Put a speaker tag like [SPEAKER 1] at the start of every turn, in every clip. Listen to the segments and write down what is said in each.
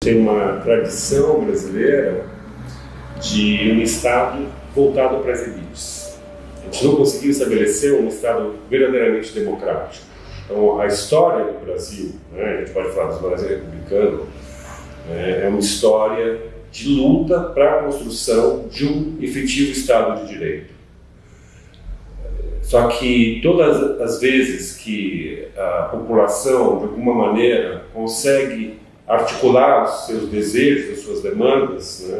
[SPEAKER 1] Tem uma tradição brasileira de um Estado voltado para as elites. A gente não conseguiu estabelecer um Estado verdadeiramente democrático. Então, a história do Brasil, a gente pode falar do Brasil republicano, é uma história de luta para a construção de um efetivo Estado de Direito. Só que todas as vezes que a população, de alguma maneira, consegue articular os seus desejos, as suas demandas,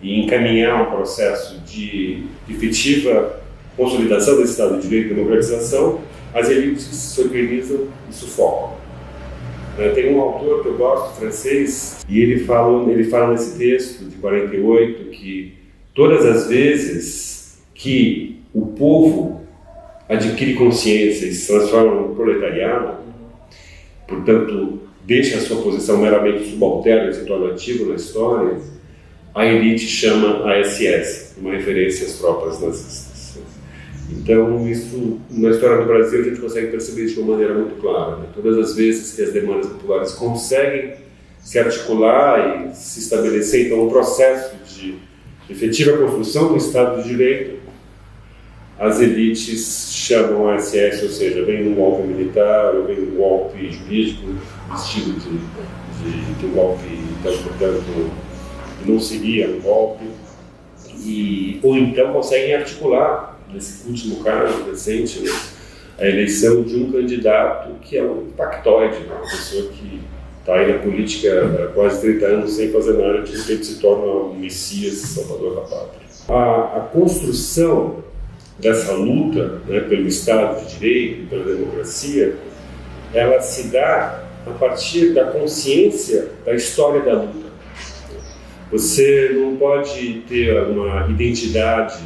[SPEAKER 1] e encaminhar um processo de efetiva consolidação desse Estado de Direito e democratização, as elites se organizam e sufocam. Tem um autor que eu gosto, francês, e ele fala nesse texto de 48 que todas as vezes que o povo adquire consciência e se transforma no proletariado, portanto, deixa a sua posição meramente subalterna e se torna ativo na história, a elite chama a SS, uma referência às tropas nazistas. Então, isso, na história do Brasil, a gente consegue perceber isso de uma maneira muito clara. Todas as vezes que as demandas populares conseguem se articular e se estabelecer, então, um processo de efetiva construção do Estado de Direito, as elites chamam a SS, ou seja, vem um golpe militar, ou vem um golpe jurídico, vestido de um golpe, então, portanto, não seria um golpe, ou então conseguem articular, nesse último caso recente, a eleição de um candidato que é um factoide, uma pessoa que está aí na política há quase 30 anos sem fazer nada, de repente se torna um messias, salvador da pátria. A construção dessa luta, pelo Estado de Direito e pela democracia, ela se dá a partir da consciência da história da luta. Você não pode ter uma identidade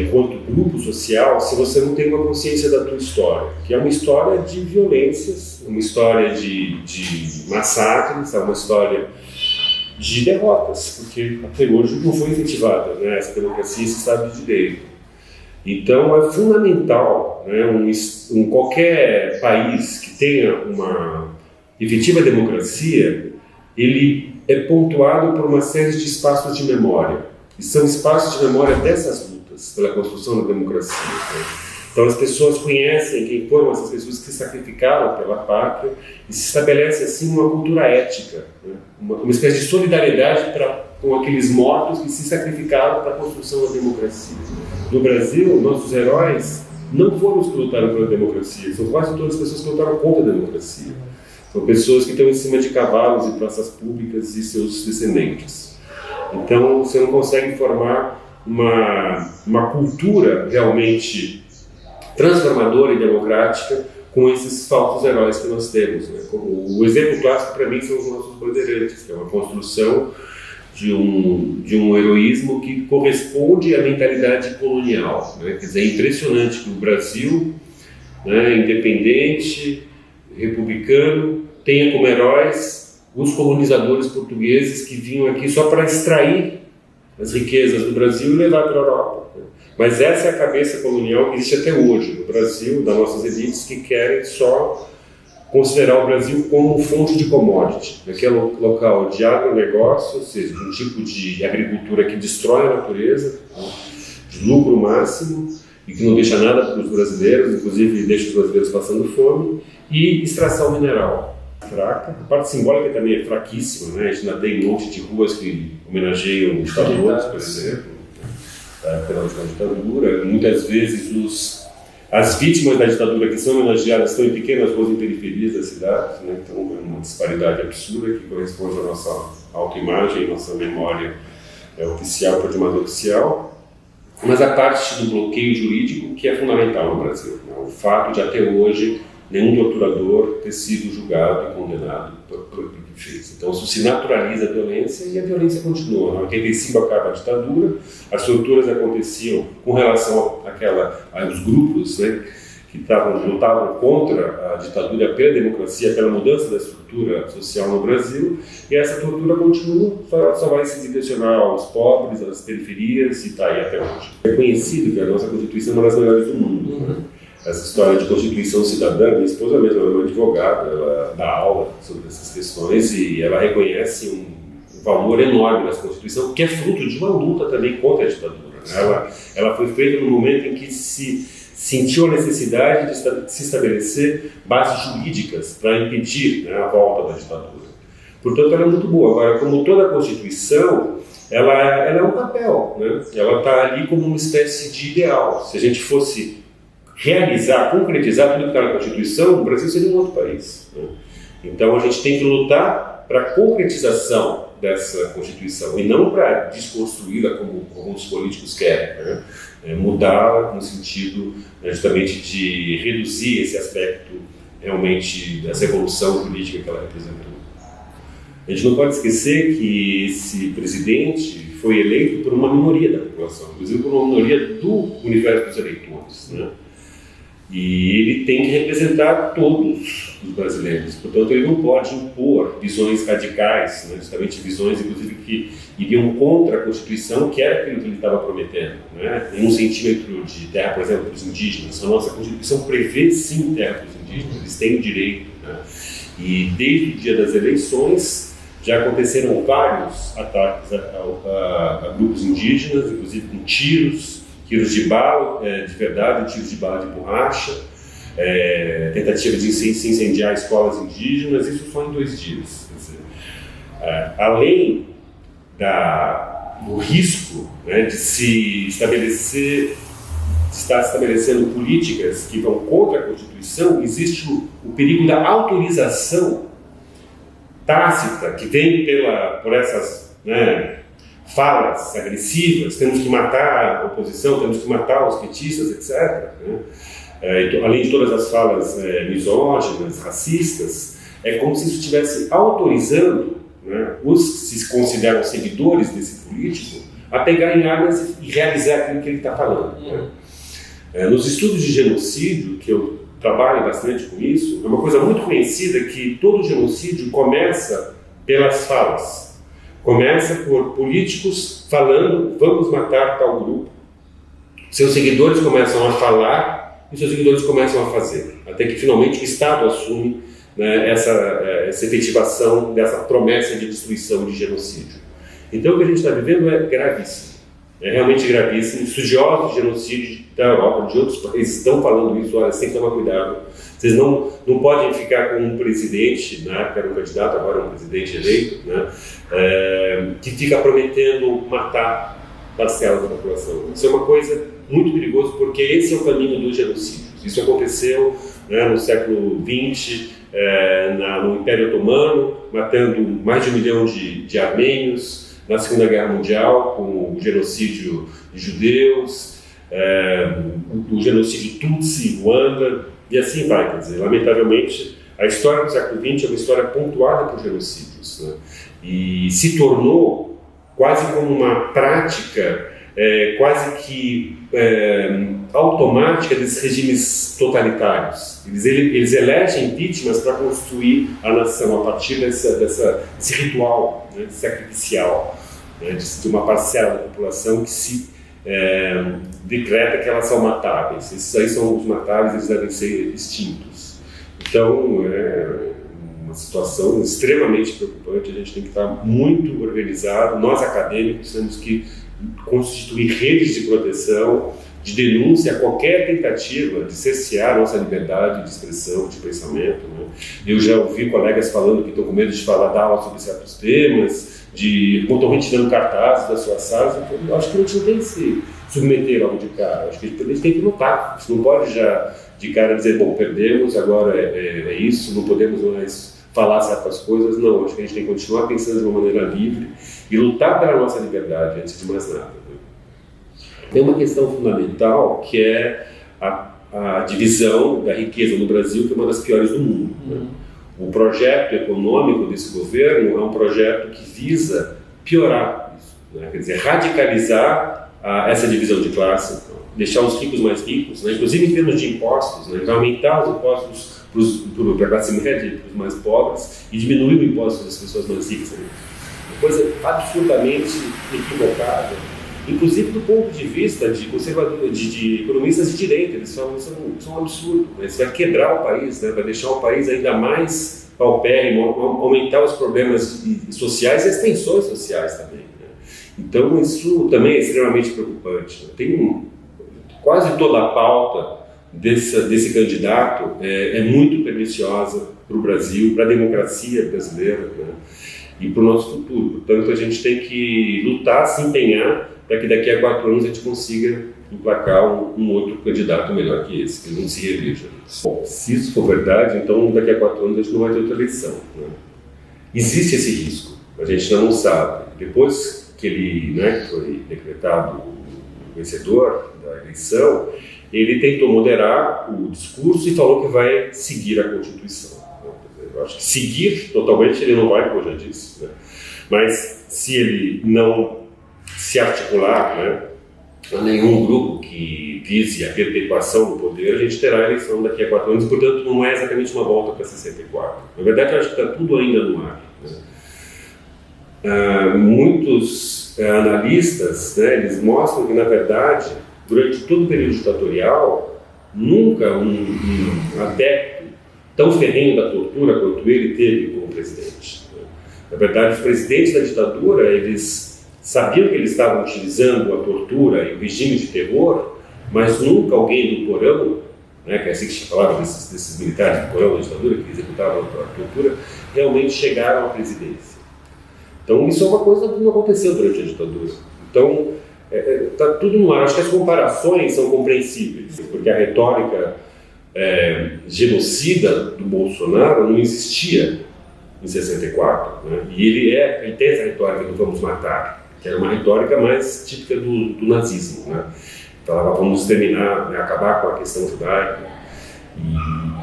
[SPEAKER 1] enquanto grupo social se você não tem uma consciência da tua história, que é uma história de violências, uma história de massacres, uma história de derrotas, porque até hoje não foi efetivada essa democracia, esse Estado de Direito. Então é fundamental, qualquer país que tenha uma efetiva democracia, ele é pontuado por uma série de espaços de memória. E são espaços de memória dessas lutas, pela construção da democracia. Então as pessoas conhecem quem foram essas pessoas que se sacrificaram pela pátria e se estabelece assim uma cultura ética, uma espécie de solidariedade com aqueles mortos que se sacrificaram para a construção da democracia. No Brasil, nossos heróis não foram os que lutaram pela democracia, são quase todas as pessoas que lutaram contra a democracia. São pessoas que estão em cima de cavalos e praças públicas e seus descendentes. Então, você não consegue formar uma cultura realmente transformadora e democrática com esses falsos heróis que nós temos. O exemplo clássico, para mim, são os nossos bandeirantes, que é uma construção de um heroísmo que corresponde à mentalidade colonial. Quer dizer, é impressionante que o Brasil, independente, republicano, tenha como heróis os colonizadores portugueses que vinham aqui só para extrair as riquezas do Brasil e levar para a Europa. Mas essa é a cabeça colonial que existe até hoje no Brasil, das nossas elites, que querem só considerar o Brasil como fonte de commodity, aquele local de agronegócio, ou seja, de um tipo de agricultura que destrói a natureza, de lucro máximo, e que não deixa nada para os brasileiros, inclusive deixa os brasileiros passando fome, e extração mineral fraca. A parte simbólica também é fraquíssima, A gente ainda tem um monte de ruas que homenageiam ditadores, por exemplo, pela ditadura. Muitas vezes as vítimas da ditadura que são homenageadas estão em pequenas ruas em periferias das cidades, Então é uma disparidade absurda que corresponde à nossa autoimagem, nossa memória oficial, por demais oficial. Mas a parte do bloqueio jurídico que é fundamental no Brasil, O fato de até hoje nenhum torturador ter sido julgado e condenado por que fez. Então isso se naturaliza a violência e a violência continua. Em 85 acaba a ditadura, as torturas aconteciam com relação aos grupos que lutavam contra a ditadura, pela democracia, pela mudança da estrutura social no Brasil, e essa tortura continua, só vai se direcionar aos pobres, às periferias, e está aí até hoje. É conhecido que a nossa Constituição é uma das melhores do mundo. essa história de Constituição Cidadã. Minha esposa mesmo é uma advogada, ela dá aula sobre essas questões e ela reconhece um valor enorme nessa Constituição, que é fruto de uma luta também contra a ditadura. Ela foi feita no momento em que se sentiu a necessidade de se estabelecer bases jurídicas para impedir, né, a volta da ditadura. Portanto, ela é muito boa. Agora, como toda a Constituição, ela é um papel, né? Ela está ali como uma espécie de ideal. Se a gente fosse realizar, concretizar tudo que está na Constituição, o Brasil seria um outro país, né? Então, a gente tem que lutar para a concretização dessa Constituição e não para desconstruí-la como alguns políticos querem, né? Mudá-la no sentido, né, justamente de reduzir esse aspecto realmente dessa evolução jurídica que ela representou. A gente não pode esquecer que esse presidente foi eleito por uma minoria da população, inclusive por uma minoria do universo dos eleitores, né? E ele tem que representar todos os brasileiros. Portanto, ele não pode impor visões radicais, né? Justamente visões, inclusive, que iriam contra a Constituição, que era aquilo que ele estava prometendo, né? Em 1 centímetro de terra, por exemplo, para os indígenas. A nossa Constituição prevê, sim, terra para os indígenas, eles têm o direito, né? E desde o dia das eleições, já aconteceram vários ataques a grupos indígenas, inclusive com tiros de bala de verdade, tiros de bala de borracha, tentativa de se incendiar escolas indígenas, isso só em 2 dias. Quer dizer, além do risco, né, de se estabelecer, de estar estabelecendo políticas que vão contra a Constituição, existe o perigo da autorização tácita que vem por essas, né, falas agressivas, temos que matar a oposição, temos que matar os petistas, etc., né? Além de todas as falas misóginas, racistas, é como se isso estivesse autorizando, né, os que se consideram seguidores desse político a pegarem armas e realizar aquilo que ele está falando, né? Nos estudos de genocídio, que eu trabalho bastante com isso, é uma coisa muito conhecida que todo genocídio começa pelas falas. Começa por políticos falando, vamos matar tal grupo. Seus seguidores começam a falar e seus seguidores começam a fazer. Até que finalmente o Estado assume, né, essa efetivação dessa promessa de destruição, de genocídio. Então o que a gente está vivendo é gravíssimo. É realmente gravíssimo. Estudiosos de genocídio da Europa, de outros países, estão falando isso. Olha, vocês têm que tomar cuidado. Vocês não podem ficar com um presidente, na época era um candidato, agora é um presidente eleito, né, que fica prometendo matar parcelas da população. Isso é uma coisa muito perigosa, porque esse é o caminho dos genocídios. Isso aconteceu, né, no século XX, no Império Otomano, matando mais de 1 milhão de armênios, na Segunda Guerra Mundial, com o genocídio de judeus, o genocídio Tutsi em Ruanda, e assim vai. Quer dizer, lamentavelmente, a história do século XX é uma história pontuada por genocídios, né? E se tornou quase como uma prática quase que automática desses regimes totalitários. Eles elegem vítimas para construir a nação a partir desse ritual, né, sacrificial, né, de uma parcela da população que se decreta que elas são matáveis. Esses aí são os matáveis, eles devem ser extintos. Então, é uma situação extremamente preocupante. A gente tem que estar muito organizado. Nós, acadêmicos, temos que constituir redes de proteção, de denúncia a qualquer tentativa de cercear nossa liberdade de expressão, de pensamento, né? Eu já ouvi colegas falando que estão com medo de dar aula sobre certos temas, estão retirando cartazes das suas salas. Então, eu acho que a gente não tem que se submeter logo de cara. Eu acho que a gente tem que lutar. Você não pode já de cara dizer, bom, perdemos, agora é isso, não podemos mais falar certas coisas. Não, acho que a gente tem que continuar pensando de uma maneira livre e lutar pela nossa liberdade, antes de mais nada, né? Tem uma questão fundamental, que é a divisão da riqueza no Brasil, que é uma das piores do mundo, né? O projeto econômico desse governo é um projeto que visa piorar isso, né? Quer dizer, radicalizar essa divisão de classe, deixar os ricos mais ricos, né? Inclusive em termos de impostos, né? Vai aumentar os impostos para a classe média e para os mais pobres e diminuir o imposto das pessoas mais ricas, né? Uma coisa absolutamente equivocada inclusive do ponto de vista de conservador, de economistas de direita. Eles falam isso é um absurdo, né? Isso vai quebrar o país, né? Vai deixar o país ainda mais paupérrimo, aumentar os problemas sociais e as tensões sociais também, né? Então isso também é extremamente preocupante, né? Quase toda a pauta desse candidato é muito perniciosa para o Brasil, para a democracia brasileira, né? E para o nosso futuro. Portanto, a gente tem que lutar, se empenhar, para que daqui a 4 anos a gente consiga emplacar um outro candidato melhor que esse, que não se reeleja. Bom, se isso for verdade, então daqui a 4 anos a gente não vai ter outra eleição, né? Existe esse risco, a gente ainda não sabe. Depois que ele, né, foi decretado o vencedor da eleição, ele tentou moderar o discurso e falou que vai seguir a Constituição. Eu acho que seguir totalmente ele não vai, como eu já disse, né? Mas se ele não se articular, né, a nenhum grupo que vise a perpetuação do poder, a gente terá a eleição daqui a 4 anos, portanto não é exatamente uma volta para 64. Na verdade, eu acho que está tudo ainda no ar, né? Muitos analistas, né, eles mostram que, na verdade, durante todo o período ditatorial, nunca um adepto tão ferrenho da tortura quanto ele teve como presidente, né? Na verdade, os presidentes da ditadura, eles sabiam que eles estavam utilizando a tortura e o regime de terror, mas nunca alguém do porão, né, que é assim que se falava desses militares do porão da ditadura, que executavam a tortura, realmente chegaram à presidência. Então, isso é uma coisa que não aconteceu durante a ditadura. Então, está tudo no ar. Acho que as comparações são compreensíveis, porque a retórica genocida do Bolsonaro não existia em 64, né? E ele tem essa retórica do vamos matar, que era uma retórica mais típica do nazismo, né? Falava vamos exterminar, né, acabar com a questão judaica,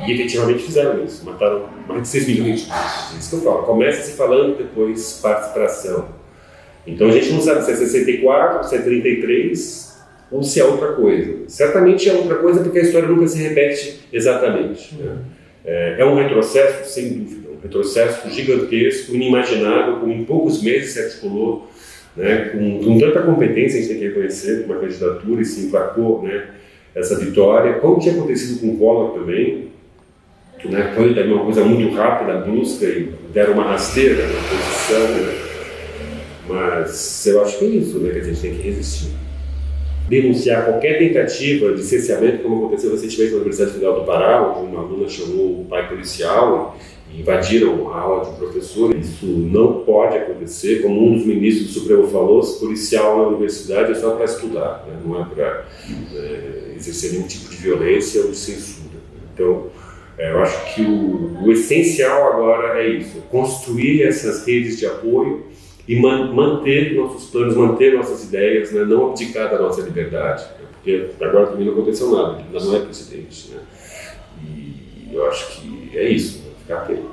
[SPEAKER 1] e efetivamente fizeram isso, mataram mais de 6 milhões de judeus. É isso que eu falo, começa se falando, depois participação. Então a gente não sabe se é 64, se é 33 ou se é outra coisa. Certamente é outra coisa porque a história nunca se repete exatamente, né? É um retrocesso, sem dúvida, um retrocesso gigantesco, inimaginável, como em poucos meses se articulou, né, com tanta competência, a gente tem que reconhecer, uma candidatura, e se emplacou, né, essa vitória, como tinha acontecido com o Collor também, né, foi também uma coisa muito rápida, brusca, e deram uma rasteira na posição, né? Mas eu acho que é isso, né, que a gente tem que resistir. Denunciar qualquer tentativa de cerceamento, como aconteceu recentemente na Universidade Federal do Pará, onde uma aluna chamou o pai policial e invadiram a aula de um professor. Isso não pode acontecer, como um dos ministros do Supremo falou, se policial na universidade é só para estudar, né? Não é para exercer nenhum tipo de violência ou de censura. Então, eu acho que o essencial agora é isso, construir essas redes de apoio e manter nossos planos, manter nossas ideias, né? Não abdicar da nossa liberdade, né? Porque agora também não aconteceu nada, ele ainda não é presidente, né? E eu acho que é isso, né? Ficar atento.